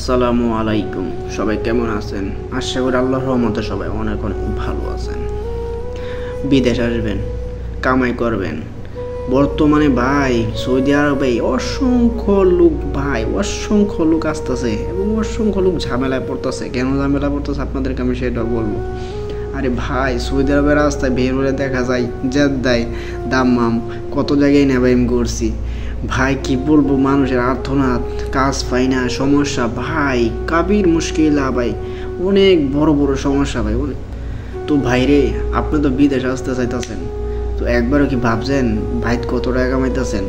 আসসালামু আলাইকুম। সবাই কেমন আছেন? আশা করি আল্লাহর রহমতে সবাই অনেক অনেক ভালো আছেন। বিদেশ আসবেন, কামাই করবেন। বর্তমানে ভাই সৌদি আরবে অসংখ্য লোক আসতেছে এবং অসংখ্য লোক ঝামেলায় পড়তেছে। কেন ঝামেলা পড়তেছে আপনাদেরকে আমি সেটা বলবো। আরে ভাই সৌদি আরবের রাস্তায় বের হলে দেখা যায় জেদ্দায় দাম্মাম কত জায়গায় না ভাই আমি করছি। ভাই কি বলবো, মানুষের আর্তনাদ, কাজ পাই না, সমস্যা ভাই কাবির মুশকিলা ভাই, অনেক বড় বড় সমস্যা ভাই অনেক। তো ভাই রে, আপনি তো বিদেশ আসতে চাইতেছেন, তো একবারও কি ভাবছেন ভাই কত টাকা কামাইতেছেন?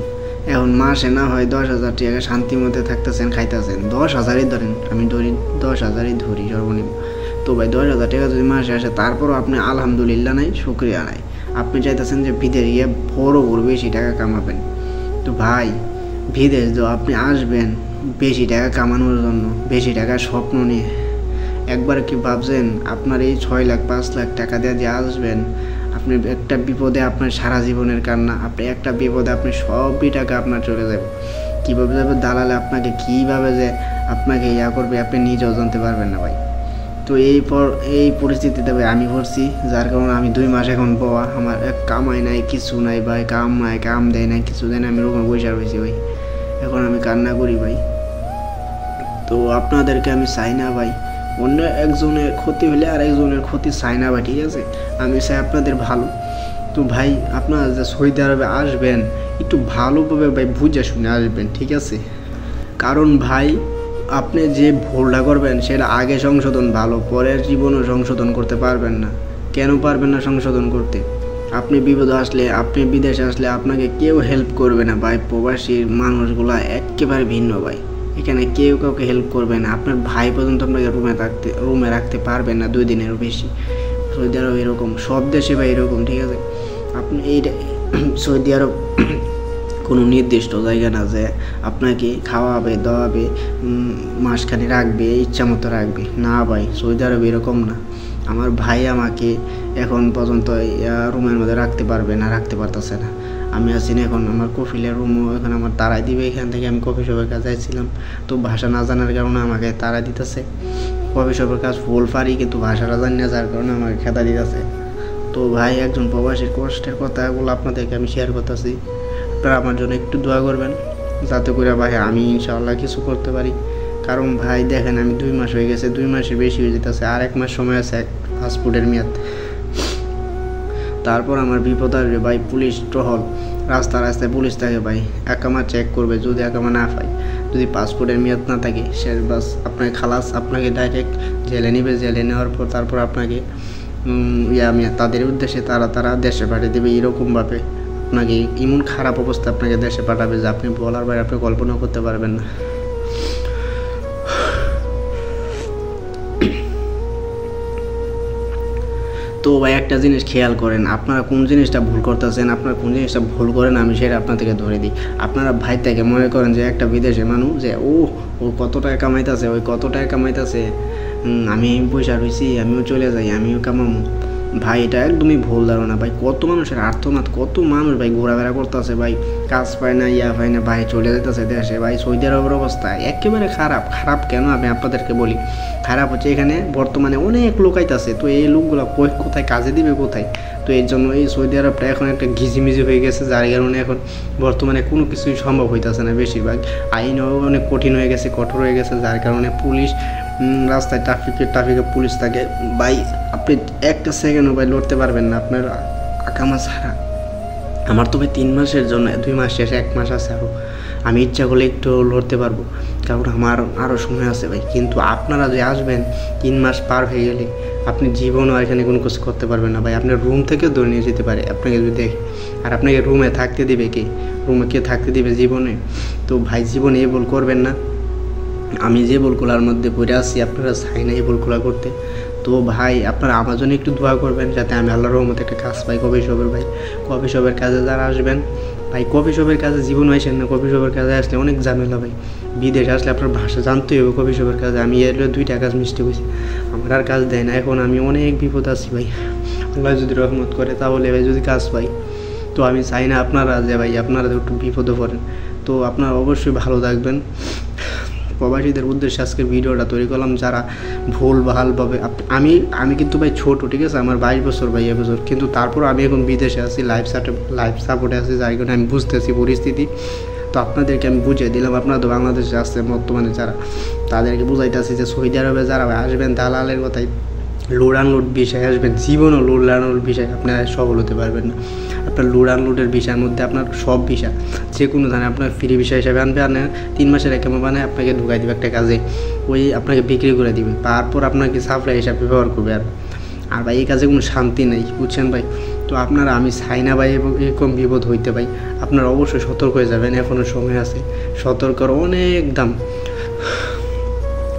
এখন মাসে না হয় 10,000 টাকা শান্তির মধ্যে থাকতেছেন, খাইতেছেন। 10,000ই ধরেন, আমি ধরি 10,000ই ধরি সর্বনিম্ন। তো ভাই 10,000 টাকা যদি মাসে আসে, তারপরও আপনি আলহামদুলিল্লাহ নাই, শুক্রিয়া নাই। আপনি চাইতেছেন যে বিদেশ গিয়ে বড় বেশি টাকা কামাবেন। তো ভাই বিদেশ তো আপনি আসবেন বেশি টাকা কামানোর জন্য, বেশি টাকার স্বপ্ন নিয়ে। একবার কি ভাবছেন আপনার এই 6 লাখ 5 লাখ টাকা দিয়ে যে আসবেন, আপনি একটা বিপদে আপনার সারা জীবনের কান্না, আপনি একটা বিপদে আপনি সবই টাকা আপনার চলে যাবে। কীভাবে যাবে দালালে আপনাকে কীভাবে যে আপনাকে ইয়া করবে আপনি নিজেও জানতে পারবেন না ভাই। তো এই পরিস্থিতিতে ভাই আমি পড়ছি, যার কারণে আমি 2 মাস এখন পাওয়া, আমার এক কামাই নাই, কিছু নাই ভাই, কাম দেয় নাই, কিছু দেয় না, আমি রুমে বসে রয়েছি ভাই। এখন আমি কান্না করি ভাই। তো আপনাদেরকে আমি চাই না ভাই অন্য একজনের ক্ষতি হলে আর একজনের ক্ষতি চাই না ভাই, ঠিক আছে? আমি চাই আপনাদের ভালো। তো ভাই আপনারা যে সৌদি আরবে আসবেন একটু ভালোভাবে ভাই বুঝে শুনে আসবেন, ঠিক আছে? কারণ ভাই আপনি যে ভুলটা করবেন সেটা আগে সংশোধন ভালো, পরের জীবনও সংশোধন করতে পারবেন না। কেন পারবেন না সংশোধন করতে? আপনি বিপদে আসলে, আপনি বিদেশে আসলে আপনাকে কেউ হেল্প করবে না ভাই। প্রবাসীর মানুষগুলা একেবারে ভিন্ন ভাই, এখানে কেউ কাউকে হেল্প করবে না। আপনার ভাই পর্যন্ত আপনাকে রুমে রাখতে পারবেন না 2 দিনেরও বেশি। সৌদি আরব এরকম, সব দেশে ভাই এরকম, ঠিক আছে? আপনি এইটা সৌদি আরব কোনো নির্দিষ্ট জায়গা না যে আপনাকে খাওয়াবে দাওয়াবে, মাসখানে রাখবে, ইচ্ছা মতো রাখবে না ভাই। সৌদি আরব এরকম না। আমার ভাই আমাকে এখন পর্যন্ত রুমের মধ্যে রাখতে পারতেছে না। আমি আছি না এখন আমার কফিলের রুমও এখন আমার তাড়াই দিবে। এখান থেকে আমি কফি শপের কাছে যাইছিলাম, তো ভাষা না জানার কারণে আমাকে তাড়া দিতেছে। কফি শপের কাজ ফুল পারি কিন্তু ভাষাটা জানি না, যার কারণে আমাকে খেতা দিতেছে। তো ভাই একজন প্রবাসীর কষ্টের কথাগুলো আপনাদেরকে আমি শেয়ার করতেছি। আপনারা আমার জন্য একটু দোয়া করবেন যাতে করে ভাই আমি ইনশাআল্লাহ কিছু করতে পারি। কারণ ভাই দেখেন আমি 2 মাস হয়ে গেছে, 2 মাসের বেশি হয়ে যেতেছে, আর 1 মাস সময় আছে পাসপোর্টের মেয়াদ। তারপর আমার বিপদ আসবে ভাই, পুলিশ টহল, রাস্তায় পুলিশ থাকে ভাই, একামা চেক করবে। যদি একামা না পাই, যদি পাসপোর্টের মেয়াদ না থাকে, শেষ বাস আপনাকে খালাস, আপনাকে ডাইরেক্ট জেলে নেবে। জেলে নেওয়ার পর তারপর আপনাকে তাদের উদ্দেশ্যে তারা দেশে পাঠিয়ে দেবে। এরকমভাবে আপনাকে এমন খারাপ অবস্থা আপনাকে দেশে পাঠাবে যে আপনি বলার বাইরে আপনি কল্পনা করতে পারবেন না। তো ভাই একটা জিনিস খেয়াল করেন, আপনারা কোন জিনিসটা ভুল করতেছেন, আপনারা কোন জিনিসটা ভুল করেন আমি সেটা আপনাদেরকে ধরে দিই। আপনারা ভাই থেকে মনে করেন যে একটা বিদেশে মানুষ যে ও কত টাকা কামাইতেছে, কত টাকা কামাইতেছে, আমি পয়সা রয়েছি, আমিও চলে যাই, আমিও কামাবো। ভাই এটা একদমই ভুল ধারণা ভাই। কত মানুষের আর্তনাদ, কত মানুষ ভাই ঘোরাফেরা করতেছে ভাই, কাজ পায় না, পায় না ভাই, চলে যেতেছে দেশে ভাই। সৌদি আরবের অবস্থা একেবারে খারাপ কেন আমি আপনাদেরকে বলি, খারাপ হচ্ছে এখানে বর্তমানে অনেক লোক আইতাছে। তো এই লোকগুলো কোথায় কাজে দিবে কোথায়? তো এর জন্য এই সৌদি আরবটা এখন একটা ঘিজিমিজি হয়ে গেছে, যার কারণে এখন বর্তমানে কোনো কিছুই সম্ভব হইতেছে না। বেশিরভাগ আইনও অনেক কঠিন হয়ে গেছে, কঠোর হয়ে গেছে, যার কারণে পুলিশ রাস্তায় ট্রাফিকে পুলিশ থাকে ভাই। আপনি একটা সেকেন্ডও ভাই লড়তে পারবেন না আপনার আকামা ছাড়া। আমার তো ভাই 3 মাসের জন্য, 2 মাস শেষে 1 মাস আছে আরও, আমি ইচ্ছা করলে একটু লড়তে পারবো, কারণ আমার আরও সময় আছে ভাই। কিন্তু আপনারা যে আসবেন 3 মাস পার হয়ে গেলে আপনি জীবনও এখানে কোনো কিছু করতে পারবেন না ভাই। আপনার রুম থেকেও ধরে নিয়ে যেতে পারে আপনাকে যদি দেখে। আর আপনাকে রুমে থাকতে দিবে কে? রুমে কে থাকতে দিবে জীবনে? তো ভাই জীবনে এই ভুল করবেন না। আমি যে ভুলগুলোর মধ্যে পড়ে আসছি আপনারা চাই না এই ভুলগুলো করতে। তো ভাই আপনারা আমার জন্য একটু দোয়া করবেন যাতে আমি আল্লাহর রহমতে একটা কাজ পাই কফি শপের ভাই। কফি শপের কাজে যারা আসবেন ভাই, কফি শপের কাজে জীবন আসেন না। কফি শপের কাজে আসলে অনেক ঝামেলা ভাই। বিদেশ আসলে আপনার ভাষা জানতেই হবে। কফি শপের কাজে আমি এর 2টা কাজ মিষ্টি হয়েছি, আমার আর কাজ দেয় না। এখন আমি অনেক বিপদ আছি ভাই, আল্লাহ যদি রহমত করে তাহলে ভাই যদি কাজ পাই। তো আমি চাই না আপনারা যে ভাই আপনারা একটু বিপদে পড়েন। তো আপনারা অবশ্যই ভালো থাকবেন। প্রবাসীদের উদ্দেশ্যে আজকের ভিডিওটা তৈরি করলাম, যারা ভুল ভালভাবে আমি কিন্তু ভাই ছোট, ঠিক আছে, আমার 22 বছর ভাই এবছর, কিন্তু তারপর আমি এখন বিদেশে আছি, লাইফ সাপোর্টে আছি, যার কারণে আমি বুঝতেছি পরিস্থিতি। তো আপনাদেরকে আমি বুঝিয়ে দিলাম, আপনারা তো বাংলাদেশে আসছে বর্তমানে যারা, তাদেরকে বুঝাইতেছি যে সৌদি আরবে যারা আসবেন দালালের কথায় লোড আনলোড বিষয় আসবেন, জীবনও লোড আনলোড বিষয় আপনারা সফল হতে পারবেন না। আপনার লোড আনলোডের বিষয়ের মধ্যে আপনার সব বিষয় যে কোনো ধরনের আপনার ফ্রি বিষয় হিসাবে আনবে, আনে 3 মাসের একেমা বানায় আপনাকে ঢুকাই দেবে একটা কাজে, ওই আপনাকে বিক্রি করে দিবে, তারপর আপনাকে সাপ্লাই হিসাবে ব্যবহার করবে। আর ভাই এই কাজে কোনো শান্তি নেই, বুঝছেন ভাই। তো আপনারা, আমি চাই না ভাই এবং এরকম বিপদ হইতে ভাই, আপনারা অবশ্যই সতর্ক হয়ে যাবেন, এখনও সময় আছে, সতর্কর অনেক দাম।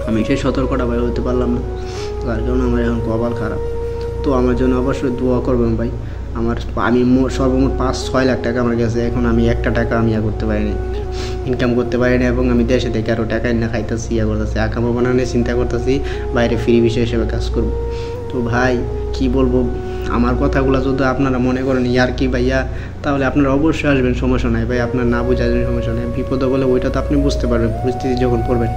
আমি সেই সতর্কটা ভাই হতে পারলাম না, যার কারণে আমার এখন কপাল খারাপ। তো আমার জন্য অবশ্যই দোয়া করবেন ভাই। আমি সর্বমোট 5-6 লাখ টাকা আমার কাছে, এখন আমি একটা টাকা আমি করতে পারিনি, ইনকাম করতে পারিনি, এবং আমি দেশে থেকে আরও টাকা না খাইতেছি, করতেছি, আকামা বানানোর চিন্তা করতেছি, বাইরে ফ্রি বিষয় হিসেবে কাজ করব। তো ভাই কি বলবো, আমার কথাগুলো যদি আপনারা মনে করেন ইয়ার কি ভাইয়া, তাহলে আপনারা অবশ্যই আসবেন, সমস্যা নাই ভাই, আপনার না বুঝে আসবেন, সমস্যা নেই। বিপদে বলে ওইটা তো আপনি বুঝতে পারবেন পরিস্থিতি যখন পড়বেন।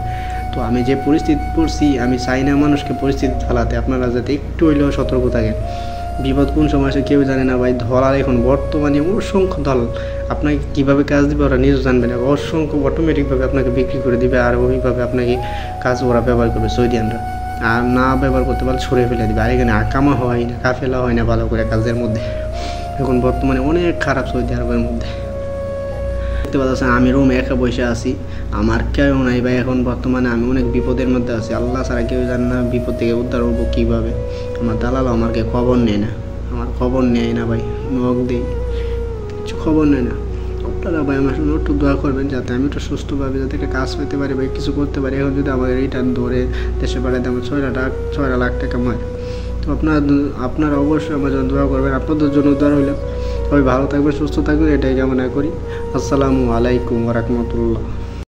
তো আমি যে পরিস্থিতি পড়ছি, আমি চাই না মানুষকে পরিস্থিতি ফেলাতে, আপনারা যাতে একটু হইলেও সতর্ক থাকেন। বিপদ কোন সময় আসে কেউ জানে না ভাই, ধরার এখন বর্তমানে অসংখ্য দল আপনাকে কীভাবে কাজ দিবে ওরা নিজেও জানবে না, অসংখ্য অটোমেটিকভাবে আপনাকে বিক্রি করে দিবে, আর ওইভাবে আপনাকে কাজ ওরা ব্যবহার করবে সৌদিয়ানরা, আর না ব্যবহার করতে পারলে ছড়ে ফেলে দেবে। আর এখানে আকামা হয় না, কাফেলা হয় না ভালো করে কাজের মধ্যে, এখন বর্তমানে অনেক খারাপ সৌদি আরবের মধ্যে। দেখতে পাচ্ছেন আমি রুমে একা বসে আছি, আমার কেউ নাই ভাই, এখন বর্তমানে আমি অনেক বিপদের মধ্যে আছি, আল্লাহ ছাড়া কেউ জানে না বিপদ থেকে উদ্ধার হবো কীভাবে। আমার দালাল আমাকে খবর নেয় না, ভাই, নখ দিই, কিছু খবর নেয় না। আপনারা ভাই আমার সঙ্গে একটু দোয়া করবেন যাতে আমি একটু সুস্থভাবে যাতে একটা কাজ পেতে পারি বা কিছু করতে পারি। এখন যদি আমাকে রিটার্ন ধরে দেশে পাঠাইতে আমার 6 লাখ টাকা মার। তো আপনারা অবশ্যই আমার জন্য দোয়া করবেন, আপনাদের জন্য দোয়া হইলে সবাই ভালো থাকবেন, সুস্থ থাকবেন, এটাই কামনা করি। আসসালামু আলাইকুম ওয়া রাহমাতুল্লাহ।